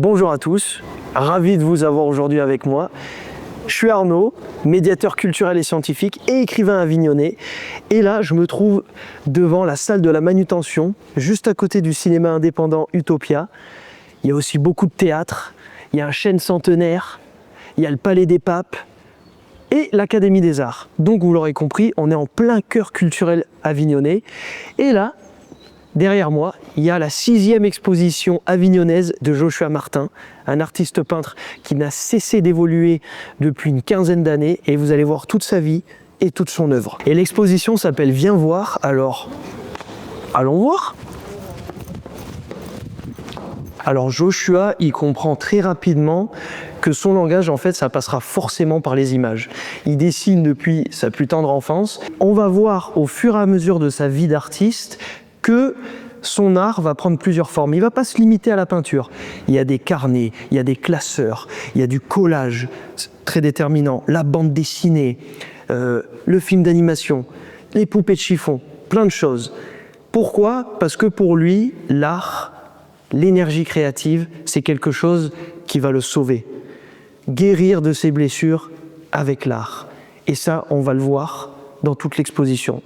Bonjour à tous, ravi de vous avoir aujourd'hui avec moi. Je suis Arnaud, médiateur culturel et scientifique et écrivain avignonnais. Et là, je me trouve devant la salle de la manutention, juste à côté du cinéma indépendant Utopia. Il y a aussi beaucoup de théâtre, il y a un chêne centenaire, il y a le Palais des Papes et l'Académie des Arts. Donc vous l'aurez compris, on est en plein cœur culturel avignonnais. Et là, derrière moi, il y a la 6e exposition avignonnaise de Joshua Martin, un artiste peintre qui n'a cessé d'évoluer depuis une quinzaine d'années, et vous allez voir toute sa vie et toute son œuvre. Et l'exposition s'appelle Viens voir, alors allons voir. Alors Joshua, il comprend très rapidement que son langage, en fait, ça passera forcément par les images. Il dessine depuis sa plus tendre enfance. On va voir au fur et à mesure de sa vie d'artiste que son art va prendre plusieurs formes. Il ne va pas se limiter à la peinture. Il y a des carnets, il y a des classeurs, il y a du collage très déterminant, la bande dessinée, le film d'animation, les poupées de chiffon, plein de choses. Pourquoi ? Parce que pour lui, l'art, l'énergie créative, c'est quelque chose qui va le sauver. Guérir de ses blessures avec l'art. Et ça, on va le voir dans toute l'exposition.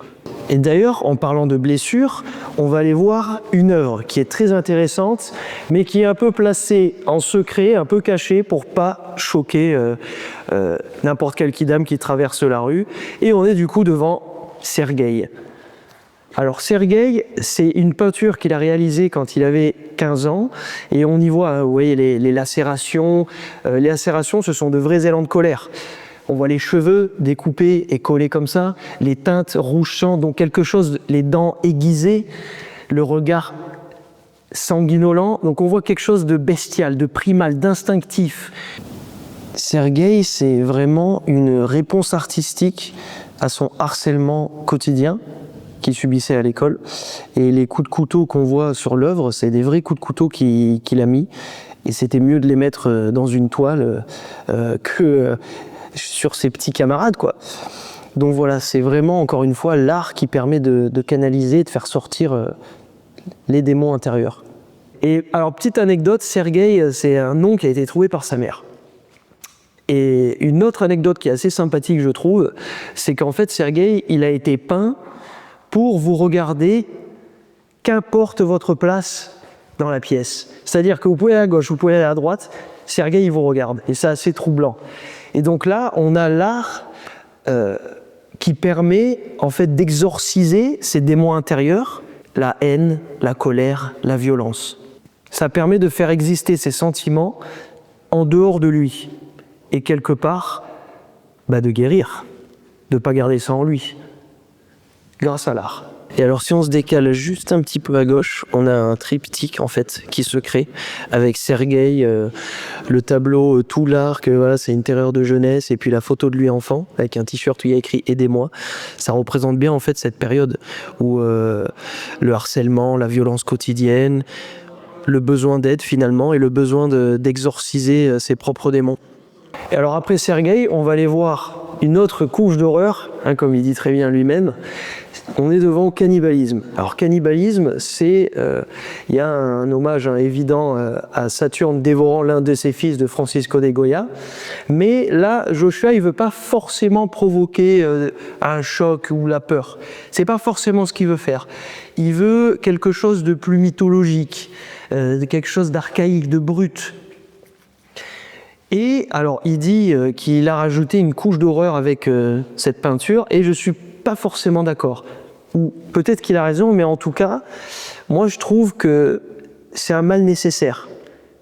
Et d'ailleurs, en parlant de blessures, on va aller voir une œuvre qui est très intéressante, mais qui est un peu placée en secret, un peu cachée, pour pas choquer n'importe quel kidam qui traverse la rue. Et on est du coup devant Sergueï. Alors Sergueï, c'est une peinture qu'il a réalisée quand il avait 15 ans, et on y voit, vous voyez, les lacérations. Les lacérations, ce sont de vrais élans de colère. On voit les cheveux découpés et collés comme ça, les teintes rouge sang, donc quelque chose, les dents aiguisées, le regard sanguinolent, donc on voit quelque chose de bestial, de primal, d'instinctif. Sergueï, c'est vraiment une réponse artistique à son harcèlement quotidien qu'il subissait à l'école. Et les coups de couteau qu'on voit sur l'œuvre, c'est des vrais coups de couteau qu'il a mis. Et c'était mieux de les mettre dans une toile que sur ses petits camarades, quoi. Donc voilà, c'est vraiment, encore une fois, l'art qui permet de canaliser, de faire sortir les démons intérieurs. Et alors, petite anecdote, Sergueï, c'est un nom qui a été trouvé par sa mère. Et une autre anecdote qui est assez sympathique, je trouve, c'est qu'en fait, Sergueï, il a été peint pour vous regarder, qu'importe votre place dans la pièce. C'est-à-dire que vous pouvez aller à gauche, vous pouvez aller à droite, Sergueï, il vous regarde. Et c'est assez troublant. Et donc là, on a l'art qui permet en fait d'exorciser ces démons intérieurs, la haine, la colère, la violence. Ça permet de faire exister ces sentiments en dehors de lui. Et quelque part, de guérir, de ne pas garder ça en lui, grâce à l'art. Et alors si on se décale juste un petit peu à gauche, on a un triptyque en fait qui se crée avec Sergueï, le tableau Tout l'art, que voilà, c'est une terreur de jeunesse, et puis la photo de lui enfant avec un t-shirt où il y a écrit Aidez-moi. Ça représente bien en fait cette période où le harcèlement, la violence quotidienne, le besoin d'aide finalement et le besoin d'exorciser ses propres démons. Et alors après Sergueï, on va aller voir une autre couche d'horreur, comme il dit très bien lui-même. On est devant cannibalisme. Alors cannibalisme, c'est, il y a un hommage évident à Saturne dévorant l'un de ses fils de Francisco de Goya. Mais là, Joshua, il veut pas forcément provoquer un choc ou la peur. C'est pas forcément ce qu'il veut faire. Il veut quelque chose de plus mythologique, quelque chose d'archaïque, de brut. Et alors, il dit qu'il a rajouté une couche d'horreur avec cette peinture, et je suis pas forcément d'accord. Ou peut-être qu'il a raison, mais en tout cas, moi je trouve que c'est un mal nécessaire.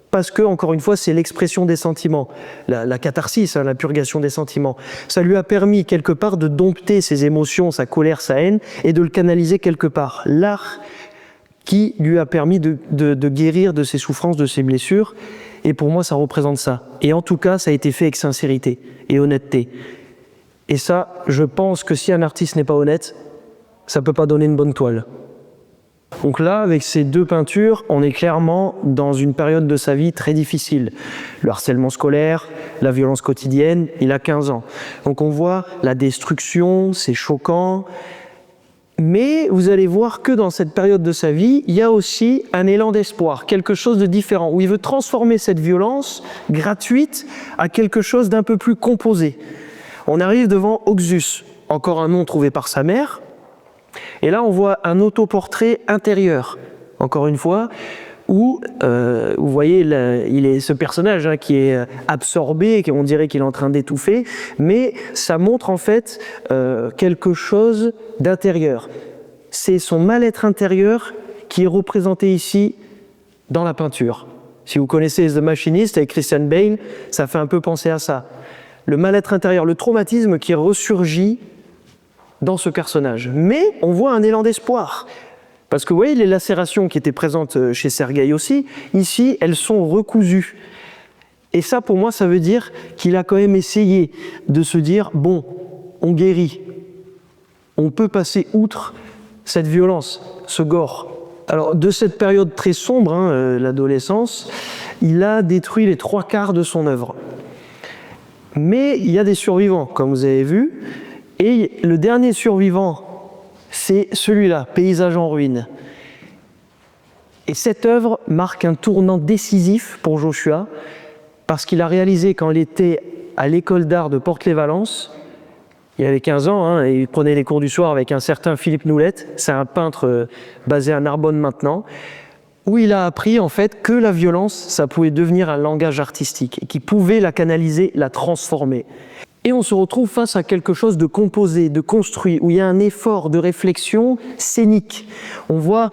Parce que, encore une fois, c'est l'expression des sentiments, la catharsis, la purgation des sentiments. Ça lui a permis quelque part de dompter ses émotions, sa colère, sa haine, et de le canaliser quelque part. L'art qui lui a permis de guérir de ses souffrances, de ses blessures, et pour moi ça représente ça. Et en tout cas, ça a été fait avec sincérité et honnêteté. Et ça, je pense que si un artiste n'est pas honnête, ça ne peut pas donner une bonne toile. Donc là, avec ces deux peintures, on est clairement dans une période de sa vie très difficile. Le harcèlement scolaire, la violence quotidienne, il a 15 ans. Donc on voit la destruction, c'est choquant. Mais vous allez voir que dans cette période de sa vie, il y a aussi un élan d'espoir, quelque chose de différent, où il veut transformer cette violence gratuite à quelque chose d'un peu plus composé. On arrive devant Oxus, encore un nom trouvé par sa mère, et là on voit un autoportrait intérieur, encore une fois, où vous voyez il est ce personnage qui est absorbé, on dirait qu'il est en train d'étouffer, mais ça montre en fait quelque chose d'intérieur. C'est son mal-être intérieur qui est représenté ici dans la peinture. Si vous connaissez The Machinist avec Christian Bale, ça fait un peu penser à ça. Le mal-être intérieur, le traumatisme qui ressurgit dans ce personnage. Mais on voit un élan d'espoir. Parce que vous voyez, les lacérations qui étaient présentes chez Sergueï aussi, ici, elles sont recousues. Et ça, pour moi, ça veut dire qu'il a quand même essayé de se dire, bon, on guérit. On peut passer outre cette violence, ce gore. Alors, de cette période très sombre, l'adolescence, il a détruit les 3/4 de son œuvre. Mais il y a des survivants, comme vous avez vu, et le dernier survivant, c'est celui-là, Paysage en ruine. Et cette œuvre marque un tournant décisif pour Joshua, parce qu'il a réalisé quand il était à l'école d'art de Porte-les-Valences, il avait 15 ans, et il prenait les cours du soir avec un certain Philippe Noulette, c'est un peintre basé à Narbonne maintenant, où il a appris en fait que la violence, ça pouvait devenir un langage artistique, et qu'il pouvait la canaliser, la transformer. Et on se retrouve face à quelque chose de composé, de construit, où il y a un effort de réflexion scénique. On voit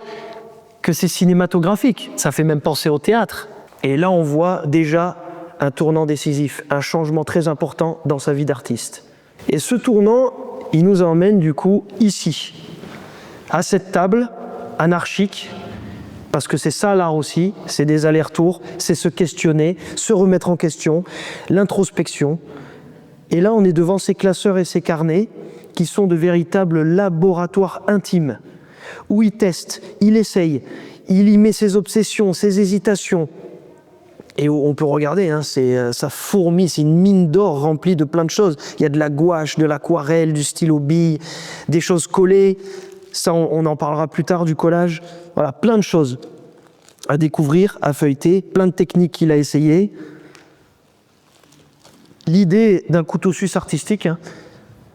que c'est cinématographique, ça fait même penser au théâtre. Et là, on voit déjà un tournant décisif, un changement très important dans sa vie d'artiste. Et ce tournant, il nous emmène du coup ici, à cette table anarchique, parce que c'est ça l'art aussi, c'est des allers-retours, c'est se questionner, se remettre en question, l'introspection. Et là, on est devant ces classeurs et ces carnets qui sont de véritables laboratoires intimes, où il teste, il essaye, il y met ses obsessions, ses hésitations. Et on peut regarder, ça fourmille, c'est une mine d'or remplie de plein de choses. Il y a de la gouache, de l'aquarelle, du stylo bille, des choses collées. Ça, on en parlera plus tard du collage. Voilà, plein de choses à découvrir, à feuilleter, plein de techniques qu'il a essayées. L'idée d'un couteau suisse artistique,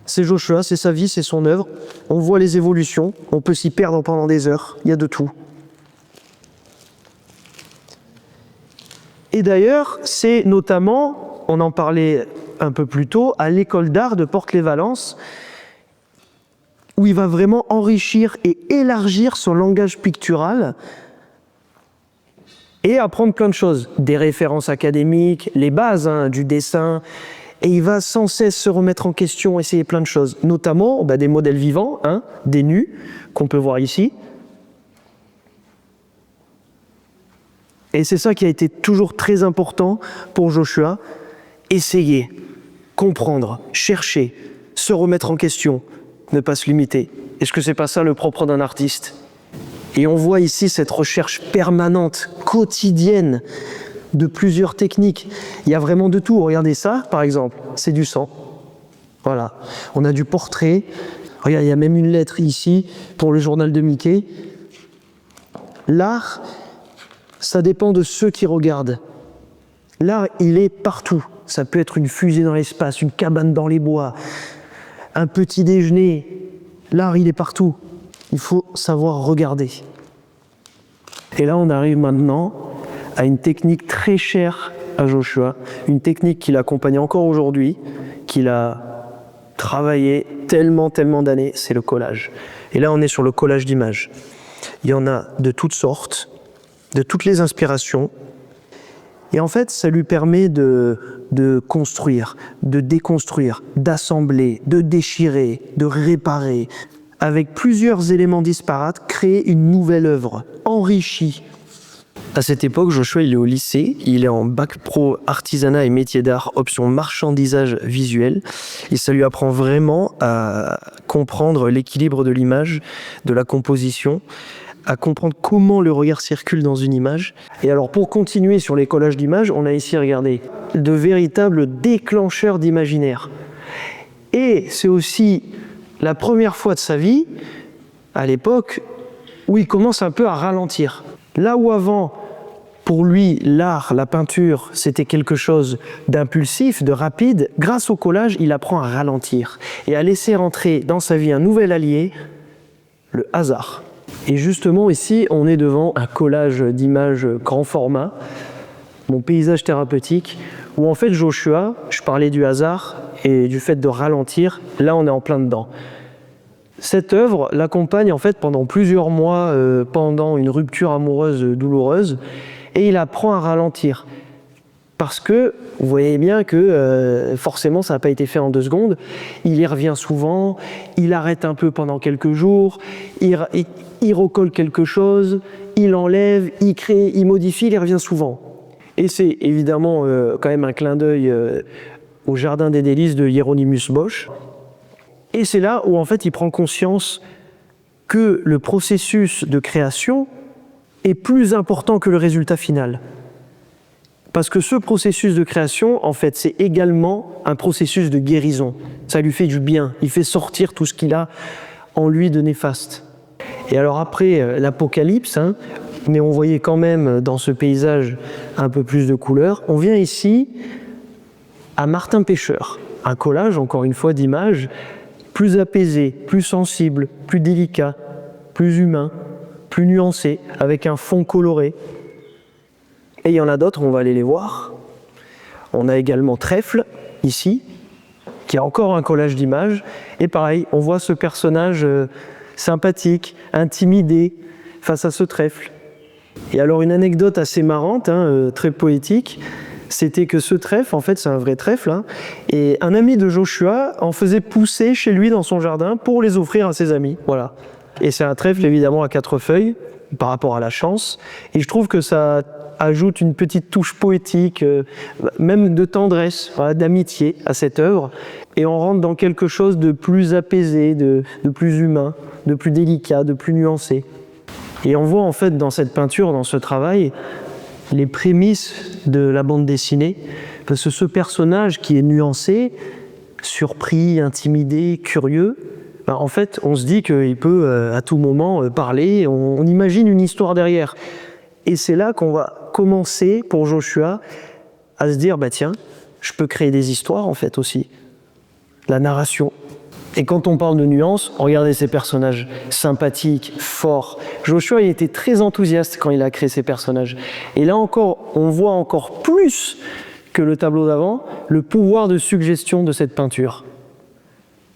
c'est Joshua, c'est sa vie, c'est son œuvre. On voit les évolutions, on peut s'y perdre pendant des heures, il y a de tout. Et d'ailleurs, c'est notamment, on en parlait un peu plus tôt, à l'école d'art de Porte-les-Valences, où il va vraiment enrichir et élargir son langage pictural et apprendre plein de choses, des références académiques, les bases du dessin, et il va sans cesse se remettre en question, essayer plein de choses, notamment des modèles vivants, des nus, qu'on peut voir ici. Et c'est ça qui a été toujours très important pour Joshua, essayer, comprendre, chercher, se remettre en question, ne pas se limiter. Est-ce que c'est pas ça le propre d'un artiste ? Et on voit ici cette recherche permanente, quotidienne, de plusieurs techniques. Il y a vraiment de tout. Regardez ça, par exemple, c'est du sang. Voilà. On a du portrait. Regarde, il y a même une lettre ici pour le journal de Mickey. L'art, ça dépend de ceux qui regardent. L'art, il est partout. Ça peut être une fusée dans l'espace, une cabane dans les bois, un petit déjeuner. L'art, il est partout. Il faut savoir regarder. Et là, on arrive maintenant à une technique très chère à Joshua, une technique qui l'accompagne encore aujourd'hui, qu'il a travaillé tellement d'années, c'est le collage. Et là, on est sur le collage d'images. Il y en a de toutes sortes, de toutes les inspirations. Et en fait, ça lui permet de construire, de déconstruire, d'assembler, de déchirer, de réparer, avec plusieurs éléments disparates, créer une nouvelle œuvre, enrichie. À cette époque, Joshua, il est au lycée, il est en bac pro artisanat et métiers d'art, option marchandisage visuel, et ça lui apprend vraiment à comprendre l'équilibre de l'image, de la composition, à comprendre comment le regard circule dans une image. Et alors, pour continuer sur les collages d'images, on a ici, regardez, de véritables déclencheurs d'imaginaire. Et c'est aussi la première fois de sa vie à l'époque où il commence un peu à ralentir. Là où avant, pour lui, l'art, la peinture, c'était quelque chose d'impulsif, de rapide, grâce au collage, il apprend à ralentir et à laisser rentrer dans sa vie un nouvel allié, le hasard. Et justement ici, on est devant un collage d'images grand format, mon paysage thérapeutique, où en fait Joshua, je parlais du hasard et du fait de ralentir, là on est en plein dedans. Cette œuvre l'accompagne en fait pendant plusieurs mois, pendant une rupture amoureuse douloureuse, et il apprend à ralentir. Parce que, vous voyez bien que forcément ça n'a pas été fait en 2 secondes, il y revient souvent, il arrête un peu pendant quelques jours, il recolle quelque chose, il enlève, il crée, il modifie, il y revient souvent. Et c'est évidemment quand même un clin d'œil au Jardin des délices de Hieronymus Bosch. Et c'est là où en fait il prend conscience que le processus de création est plus important que le résultat final. Parce que ce processus de création, en fait, c'est également un processus de guérison. Ça lui fait du bien, il fait sortir tout ce qu'il a en lui de néfaste. Et alors après l'Apocalypse, mais on voyait quand même dans ce paysage un peu plus de couleurs, on vient ici à Martin Pêcheur, un collage, encore une fois, d'images plus apaisé, plus sensible, plus délicat, plus humain, plus nuancé, avec un fond coloré. Et il y en a d'autres, on va aller les voir. On a également Trèfle, ici, qui a encore un collage d'images. Et pareil, on voit ce personnage sympathique, intimidé face à ce trèfle. Et alors une anecdote assez marrante, très poétique, c'était que ce trèfle, en fait c'est un vrai trèfle, et un ami de Joshua en faisait pousser chez lui dans son jardin pour les offrir à ses amis. Voilà. Et c'est un trèfle évidemment à 4 feuilles, par rapport à la chance, et je trouve que ça ajoute une petite touche poétique, même de tendresse, voilà, d'amitié à cette œuvre, et on rentre dans quelque chose de plus apaisé, de plus humain, de plus délicat, de plus nuancé. Et on voit en fait dans cette peinture, dans ce travail, les prémices de la bande dessinée, parce que ce personnage qui est nuancé, surpris, intimidé, curieux, en fait on se dit qu'il peut à tout moment parler, on imagine une histoire derrière. Et c'est là qu'on va commencer pour Joshua à se dire, tiens, je peux créer des histoires en fait aussi, la narration. Et quand on parle de nuances, regardez ces personnages sympathiques, forts. Joshua il était très enthousiaste quand il a créé ces personnages. Et là encore, on voit encore plus que le tableau d'avant, le pouvoir de suggestion de cette peinture.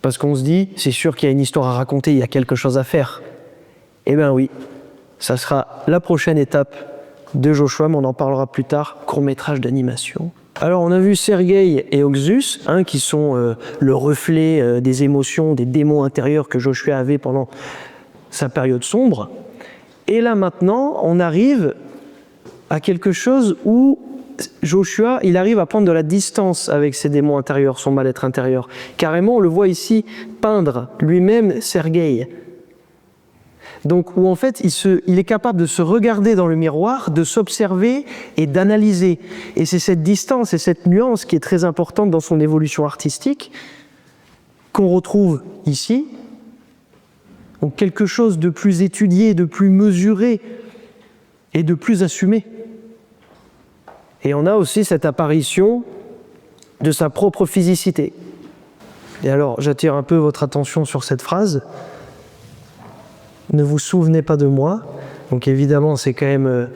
Parce qu'on se dit, c'est sûr qu'il y a une histoire à raconter, il y a quelque chose à faire. Eh bien oui, ça sera la prochaine étape de Joshua, mais on en parlera plus tard, court-métrage d'animation. Alors on a vu Sergueï et Oxus, qui sont le reflet des émotions, des démons intérieurs que Joshua avait pendant sa période sombre. Et là maintenant, on arrive à quelque chose où Joshua, il arrive à prendre de la distance avec ses démons intérieurs, son mal-être intérieur. Carrément, on le voit ici peindre lui-même Sergueï. Donc où en fait il est capable de se regarder dans le miroir, de s'observer et d'analyser. Et c'est cette distance et cette nuance qui est très importante dans son évolution artistique qu'on retrouve ici. Donc quelque chose de plus étudié, de plus mesuré et de plus assumé. Et on a aussi cette apparition de sa propre physicité. Et alors j'attire un peu votre attention sur cette phrase. Ne vous souvenez pas de moi. Donc évidemment, c'est quand même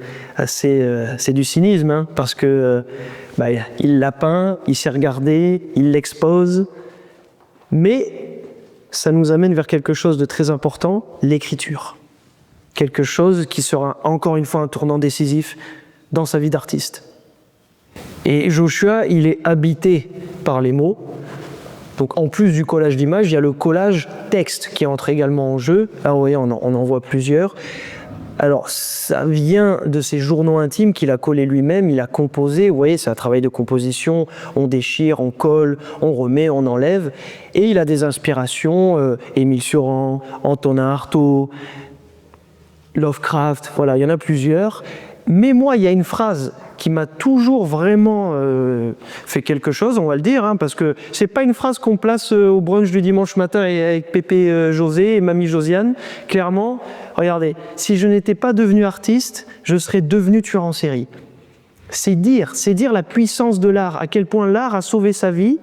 c'est du cynisme, parce que il l'a peint, il s'est regardé, il l'expose. Mais ça nous amène vers quelque chose de très important, l'écriture. Quelque chose qui sera encore une fois un tournant décisif dans sa vie d'artiste. Et Joshua, il est habité par les mots. Donc en plus du collage d'images, il y a le collage texte qui entre également en jeu. Là, vous voyez, on en voit plusieurs. Alors ça vient de ses journaux intimes qu'il a collés lui-même, il a composé. Vous voyez, c'est un travail de composition. On déchire, on colle, on remet, on enlève. Et il a des inspirations, Émile Cioran, Antonin Artaud, Lovecraft, voilà, il y en a plusieurs. Mais moi, il y a une phrase qui m'a toujours vraiment fait quelque chose, on va le dire, hein, parce que c'est pas une phrase qu'on place au brunch du dimanche matin avec Pépé José et Mamie Josiane. Clairement, regardez, si je n'étais pas devenu artiste, je serais devenu tueur en série. C'est dire la puissance de l'art, à quel point l'art a sauvé sa vie,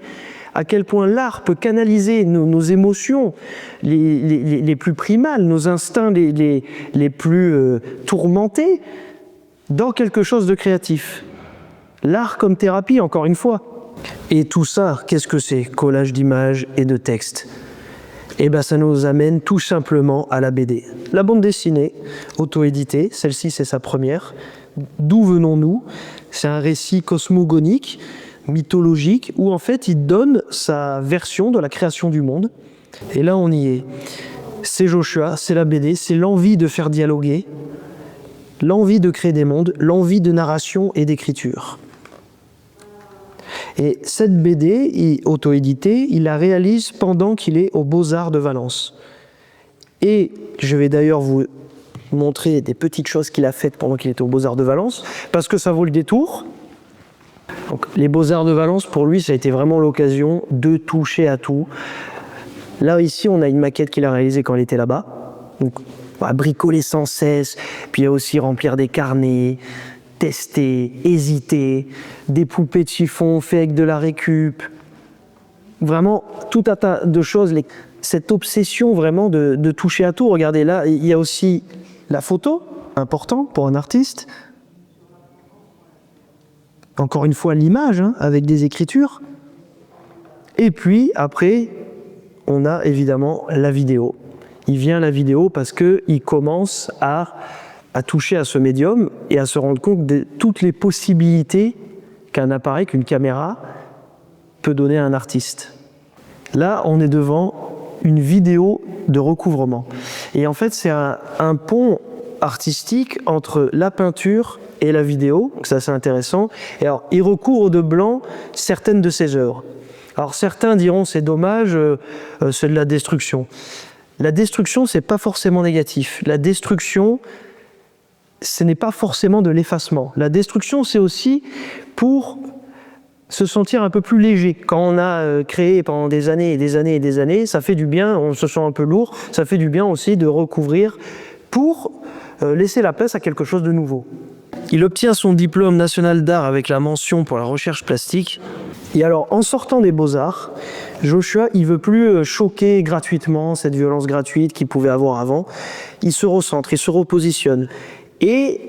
à quel point l'art peut canaliser nos émotions les plus primales, nos instincts les plus tourmentés, dans quelque chose de créatif. L'art comme thérapie, encore une fois. Et tout ça, qu'est-ce que c'est? Collage d'images et de textes. Et bien ça nous amène tout simplement à la BD. La bande dessinée, auto-éditée, celle-ci c'est sa première. D'où venons-nous? C'est un récit cosmogonique, mythologique, où en fait il donne sa version de la création du monde. Et là on y est. C'est Joshua, c'est la BD, c'est l'envie de faire dialoguer, l'envie de créer des mondes, l'envie de narration et d'écriture. Et cette BD, auto-éditée, il la réalise pendant qu'il est aux Beaux-Arts de Valence. Et je vais d'ailleurs vous montrer des petites choses qu'il a faites pendant qu'il était aux Beaux-Arts de Valence, parce que ça vaut le détour. Donc, les Beaux-Arts de Valence, pour lui, ça a été vraiment l'occasion de toucher à tout. Là, ici, on a une maquette qu'il a réalisée quand il était là-bas. Donc, on va bricoler sans cesse, puis il y a aussi remplir des carnets, tester, hésiter, des poupées de chiffon faites avec de la récup. Vraiment, tout un tas de choses. Cette obsession vraiment de toucher à tout. Regardez là, il y a aussi la photo, important pour un artiste. Encore une fois, l'image, hein, avec des écritures. Et puis, après, on a évidemment la vidéo. Il vient à la vidéo parce qu'il commence à toucher à ce médium et à se rendre compte de toutes les possibilités qu'un appareil, qu'une caméra peut donner à un artiste. Là, on est devant une vidéo de recouvrement. Et en fait, c'est un pont artistique entre la peinture et la vidéo. Donc ça, c'est intéressant. Et alors, il recouvre de blanc certaines de ses œuvres. Alors, certains diront c'est dommage, c'est de la destruction. La destruction, c'est pas forcément négatif. La destruction, ce n'est pas forcément de l'effacement. La destruction, c'est aussi pour se sentir un peu plus léger. Quand on a créé pendant des années et des années et des années, ça fait du bien, on se sent un peu lourd, ça fait du bien aussi de recouvrir pour laisser la place à quelque chose de nouveau. Il obtient son diplôme national d'art avec la mention pour la recherche plastique. Et alors, en sortant des Beaux-Arts, Joshua, il veut plus choquer gratuitement cette violence gratuite qu'il pouvait avoir avant. Il se recentre, il se repositionne. Et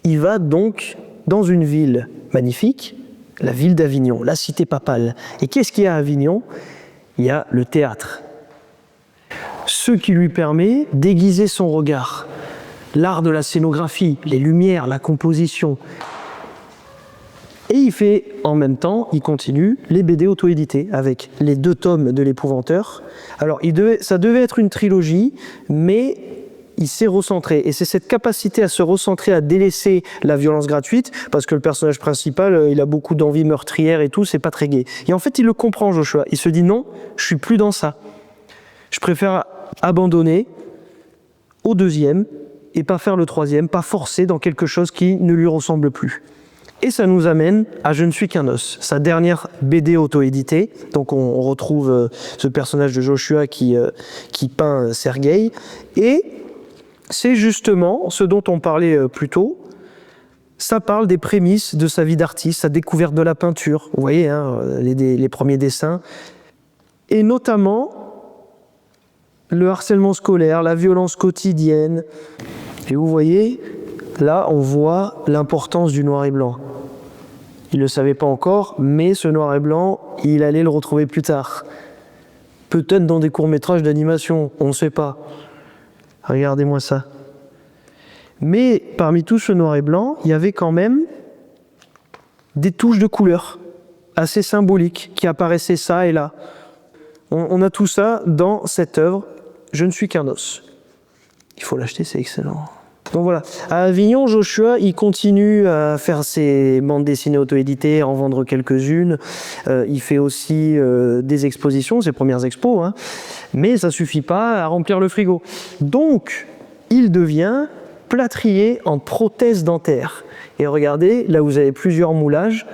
il va donc dans une ville magnifique, la ville d'Avignon, la cité papale. Et qu'est-ce qu'il y a à Avignon? Il y a le théâtre. Ce qui lui permet d'aiguiser son regard. L'art de la scénographie, les lumières, la composition. Et il fait, en même temps, il continue les BD auto-édités avec les 2 tomes de l'Épouvanteur. Alors, ça devait être une trilogie, mais il s'est recentré. Et c'est cette capacité à se recentrer, à délaisser la violence gratuite, parce que le personnage principal, il a beaucoup d'envie meurtrière et tout, c'est pas très gai. Et en fait, il le comprend, Joshua. Il se dit non, je suis plus dans ça. Je préfère abandonner au 2e et pas faire le 3e, pas forcer dans quelque chose qui ne lui ressemble plus. Et ça nous amène à Je ne suis qu'un os, sa dernière BD auto-éditée. Donc on retrouve ce personnage de Joshua qui peint Sergueï. Et c'est justement ce dont on parlait plus tôt. Ça parle des prémices de sa vie d'artiste, sa découverte de la peinture. Vous voyez, hein, les premiers dessins. Et notamment le harcèlement scolaire, la violence quotidienne. Et vous voyez, là, on voit l'importance du noir et blanc. Il ne le savait pas encore, mais ce noir et blanc, il allait le retrouver plus tard. Peut-être dans des courts-métrages d'animation, on ne sait pas. Regardez-moi ça. Mais parmi tout ce noir et blanc, il y avait quand même des touches de couleur assez symboliques qui apparaissaient ça et là. On a tout ça dans cette œuvre, Je ne suis qu'un os. Il faut l'acheter, c'est excellent. Donc voilà, à Avignon, Joshua, il continue à faire ses bandes dessinées auto-éditées, à en vendre quelques-unes. Il fait aussi des expositions, ses premières expos, hein. Mais ça ne suffit pas à remplir le frigo. Donc, il devient plâtrier en prothèse dentaire. Et regardez, là vous avez plusieurs moulages,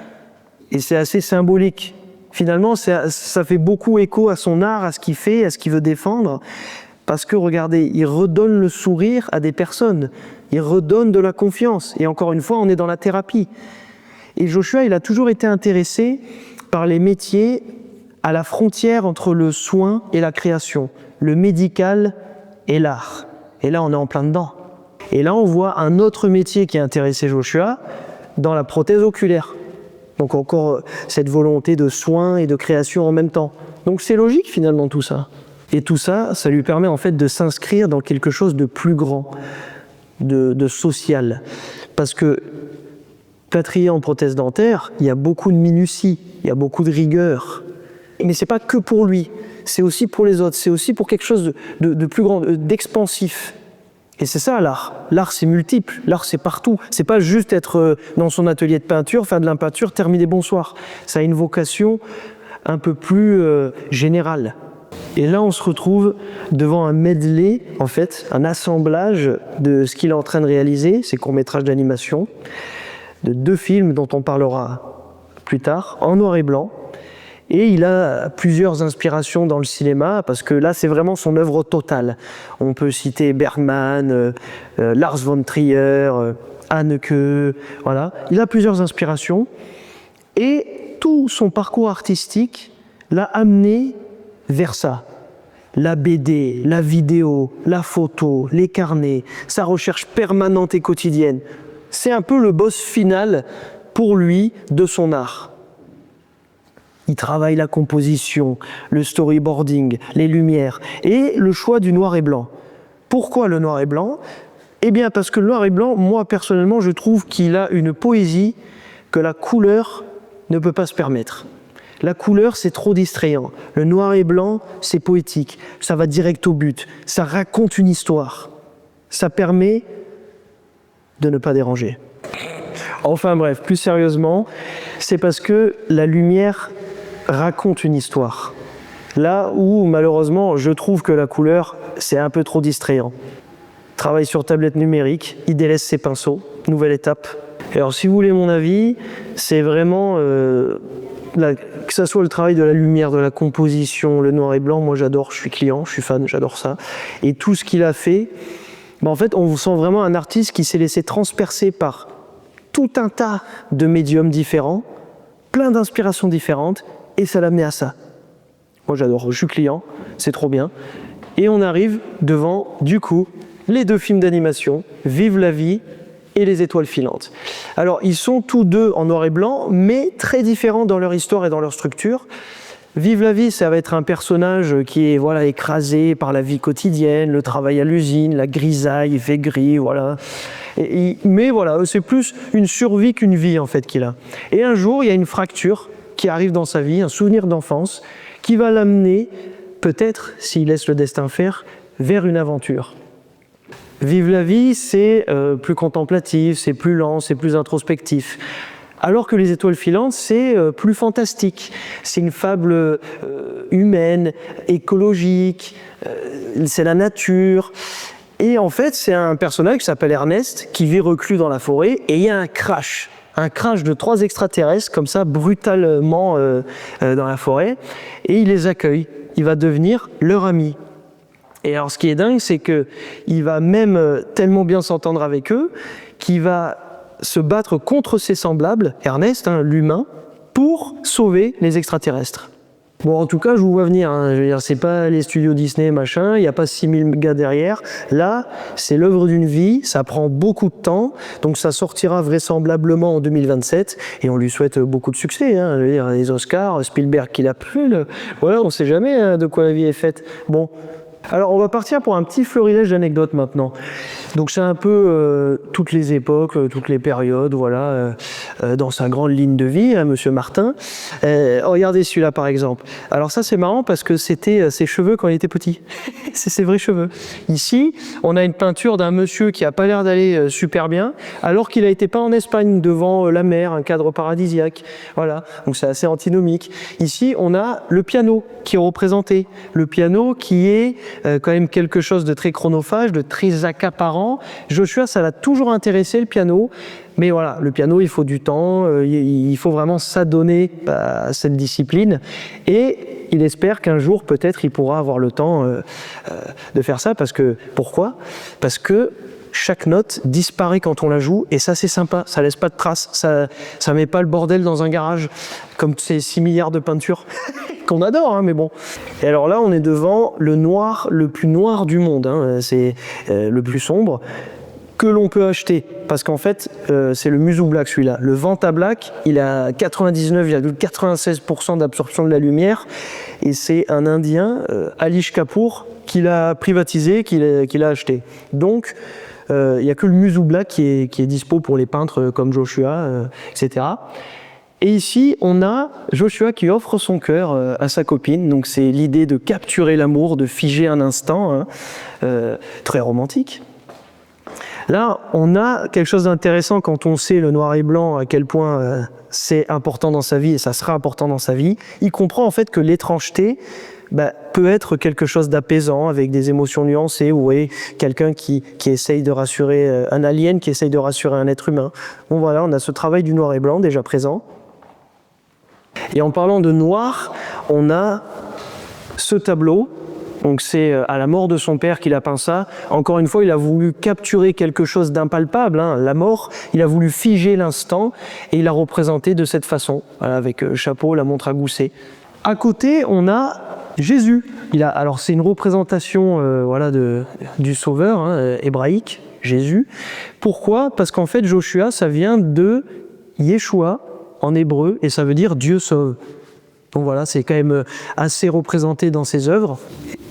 et c'est assez symbolique. Finalement, ça fait beaucoup écho à son art, à ce qu'il fait, à ce qu'il veut défendre, parce que regardez, il redonne le sourire à des personnes, il redonne de la confiance, et encore une fois, on est dans la thérapie. Et Joshua, il a toujours été intéressé par les métiers à la frontière entre le soin et la création, le médical et l'art. Et là, on est en plein dedans. Et là, on voit un autre métier qui a intéressé Joshua dans la prothèse oculaire. Donc encore cette volonté de soin et de création en même temps. Donc c'est logique finalement tout ça. Et tout ça, ça lui permet en fait de s'inscrire dans quelque chose de plus grand, de social. Parce que plâtrier en prothèse dentaire, il y a beaucoup de minutie, il y a beaucoup de rigueur. Mais c'est pas que pour lui, c'est aussi pour les autres, c'est aussi pour quelque chose de plus grand, d'expansif. Et c'est ça l'art. L'art c'est multiple, l'art c'est partout. C'est pas juste être dans son atelier de peinture, faire de la peinture, terminer bonsoir. Ça a une vocation un peu plus générale. Et là on se retrouve devant un medley, en fait, un assemblage de ce qu'il est en train de réaliser, ces courts-métrages d'animation, de 2 films dont on parlera plus tard, en noir et blanc. Et il a plusieurs inspirations dans le cinéma, parce que là, c'est vraiment son œuvre totale. On peut citer Bergman, Lars von Trier, Haneke, voilà. Il a plusieurs inspirations. Et tout son parcours artistique l'a amené vers ça. La BD, la vidéo, la photo, les carnets, sa recherche permanente et quotidienne. C'est un peu le boss final, pour lui, de son art. Il travaille la composition, le storyboarding, les lumières et le choix du noir et blanc. Pourquoi le noir et blanc? Eh bien parce que le noir et blanc, moi personnellement, je trouve qu'il a une poésie que la couleur ne peut pas se permettre. La couleur, c'est trop distrayant. Le noir et blanc, c'est poétique. Ça va direct au but. Ça raconte une histoire. Ça permet de ne pas déranger. Enfin bref, plus sérieusement, c'est parce que la lumière raconte une histoire. Là où, malheureusement, je trouve que la couleur, c'est un peu trop distrayant. Travaille sur tablette numérique, il délaisse ses pinceaux, nouvelle étape. Alors si vous voulez mon avis, c'est vraiment, que ça soit le travail de la lumière, de la composition, le noir et blanc, moi j'adore, je suis client, je suis fan, j'adore ça. Et tout ce qu'il a fait, en fait, on vous sent vraiment un artiste qui s'est laissé transpercer par tout un tas de médiums différents, plein d'inspirations différentes, et ça l'a amené à ça. Moi j'adore, je suis client, c'est trop bien. Et on arrive devant, du coup, les 2 films d'animation, Vive la vie et Les étoiles filantes. Alors ils sont tous 2 en noir et blanc, mais très différents dans leur histoire et dans leur structure. Vive la vie, ça va être un personnage qui est voilà, écrasé par la vie quotidienne, le travail à l'usine, la grisaille, il fait gris, voilà. Mais voilà, c'est plus une survie qu'une vie en fait qu'il a. Et un jour, il y a une fracture qui arrive dans sa vie, un souvenir d'enfance, qui va l'amener, peut-être, s'il laisse le destin faire, vers une aventure. Vive la vie, c'est plus contemplatif, c'est plus lent, c'est plus introspectif. Alors que Les étoiles filantes, c'est plus fantastique. C'est une fable humaine, écologique, c'est la nature. Et en fait, c'est un personnage qui s'appelle Ernest, qui vit reclus dans la forêt, et il y a un crash de 3 extraterrestres, comme ça, brutalement dans la forêt, et il les accueille. Il va devenir leur ami. Et alors, ce qui est dingue, c'est qu'il va même tellement bien s'entendre avec eux, qu'il va se battre contre ses semblables, Ernest, l'humain, pour sauver les extraterrestres. Bon, en tout cas, je vous vois venir, je veux dire, c'est pas les studios Disney, machin, il n'y a pas 6000 gars derrière. Là, c'est l'œuvre d'une vie, ça prend beaucoup de temps, donc ça sortira vraisemblablement en 2027, et on lui souhaite beaucoup de succès, je veux dire, les Oscars, Spielberg qui l'a plu, voilà, on sait jamais de quoi la vie est faite. Bon. Alors on va partir pour un petit florilège d'anecdotes maintenant. Donc c'est un peu toutes les époques, toutes les périodes, voilà, dans sa grande ligne de vie, Monsieur Martin. Regardez celui-là par exemple. Alors ça c'est marrant parce que c'était ses cheveux quand il était petit. C'est ses vrais cheveux. Ici, on a une peinture d'un monsieur qui a pas l'air d'aller super bien, alors qu'il a été peint en Espagne devant la mer, un cadre paradisiaque. Voilà, donc c'est assez antinomique. Ici, on a le piano qui est représenté. Le piano qui est quand même quelque chose de très chronophage, de très accaparant. Joshua, ça l'a toujours intéressé, le piano. Mais voilà, le piano, il faut du temps, il faut vraiment s'adonner à cette discipline. Et il espère qu'un jour, peut-être, il pourra avoir le temps de faire ça. Pourquoi ? Parce que chaque note disparaît quand on la joue, et ça, c'est sympa. Ça laisse pas de traces, ça met pas le bordel dans un garage, comme ces 6 milliards de peintures qu'on adore, hein, mais bon. Et alors là, on est devant le noir, le plus noir du monde, hein, c'est le plus sombre, que l'on peut acheter, parce qu'en fait, c'est le Musu Black, celui-là. Le Vanta Black, il a 99,96% d'absorption de la lumière, et c'est un Indien, Alish Kapoor, qui l'a privatisé, qui l'a acheté. Donc, il n'y a que le Musu Black qui est dispo pour les peintres comme Joshua, etc. Et ici, on a Joshua qui offre son cœur à sa copine. Donc c'est l'idée de capturer l'amour, de figer un instant, hein, très romantique. Là, on a quelque chose d'intéressant quand on sait le noir et blanc, à quel point c'est important dans sa vie, et ça sera important dans sa vie. Il comprend en fait que l'étrangeté peut être quelque chose d'apaisant, avec des émotions nuancées. Vous voyez, quelqu'un qui essaye de rassurer, un alien qui essaye de rassurer un être humain. Bon voilà, on a ce travail du noir et blanc déjà présent. Et en parlant de noir, on a ce tableau. Donc c'est à la mort de son père qu'il a peint ça. Encore une fois, il a voulu capturer quelque chose d'impalpable, hein, la mort. Il a voulu figer l'instant et il l'a représenté de cette façon, voilà, avec le chapeau, la montre à gousset. À côté, on a Jésus. Alors c'est une représentation voilà, du sauveur, hein, hébraïque, Jésus. Pourquoi ? Parce qu'en fait, Joshua, ça vient de Yeshua en hébreu et ça veut dire Dieu sauve. Donc voilà, c'est quand même assez représenté dans ses œuvres.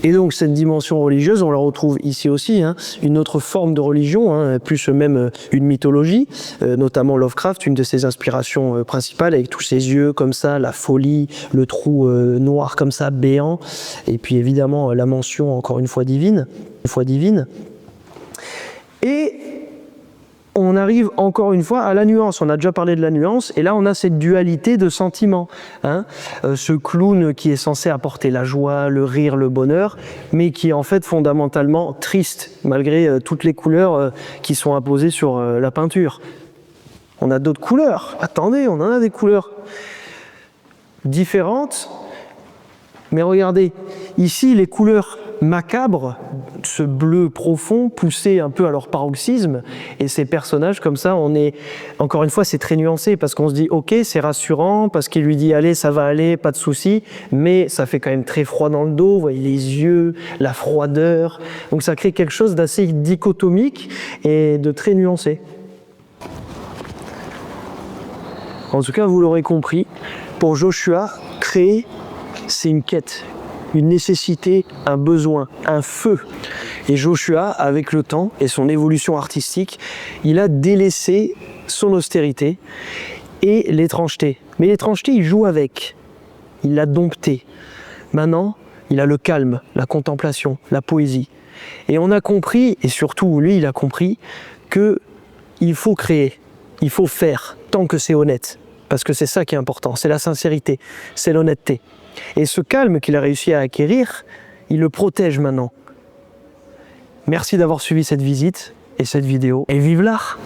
Et donc cette dimension religieuse, on la retrouve ici aussi, hein, une autre forme de religion, hein, plus même une mythologie, notamment Lovecraft, une de ses inspirations principales, avec tous ses yeux comme ça, la folie, le trou noir comme ça, béant, et puis évidemment la mention encore une fois divine. Et on arrive encore une fois à la nuance. On a déjà parlé de la nuance, et là on a cette dualité de sentiments. Hein. Ce clown qui est censé apporter la joie, le rire, le bonheur, mais qui est en fait fondamentalement triste, malgré toutes les couleurs qui sont apposées sur la peinture. On a d'autres couleurs. Attendez, on en a des couleurs différentes. Mais regardez, ici les couleurs macabres, ce bleu profond poussé un peu à leur paroxysme, et ces personnages comme ça, encore une fois, c'est très nuancé parce qu'on se dit ok, c'est rassurant parce qu'il lui dit allez, ça va aller, pas de souci, mais ça fait quand même très froid dans le dos. Vous voyez les yeux, la froideur, donc ça crée quelque chose d'assez dichotomique et de très nuancé. En tout cas, vous l'aurez compris, pour Joshua, créer, c'est une quête, une nécessité, un besoin, un feu. Et Joshua, avec le temps et son évolution artistique, il a délaissé son austérité et l'étrangeté. Mais l'étrangeté, il joue avec, il l'a dompté. Maintenant, il a le calme, la contemplation, la poésie. Et on a compris, et surtout lui, il a compris, qu'il faut créer, il faut faire, tant que c'est honnête. Parce que c'est ça qui est important, c'est la sincérité, c'est l'honnêteté. Et ce calme qu'il a réussi à acquérir, il le protège maintenant. Merci d'avoir suivi cette visite et cette vidéo. Et vive l'art!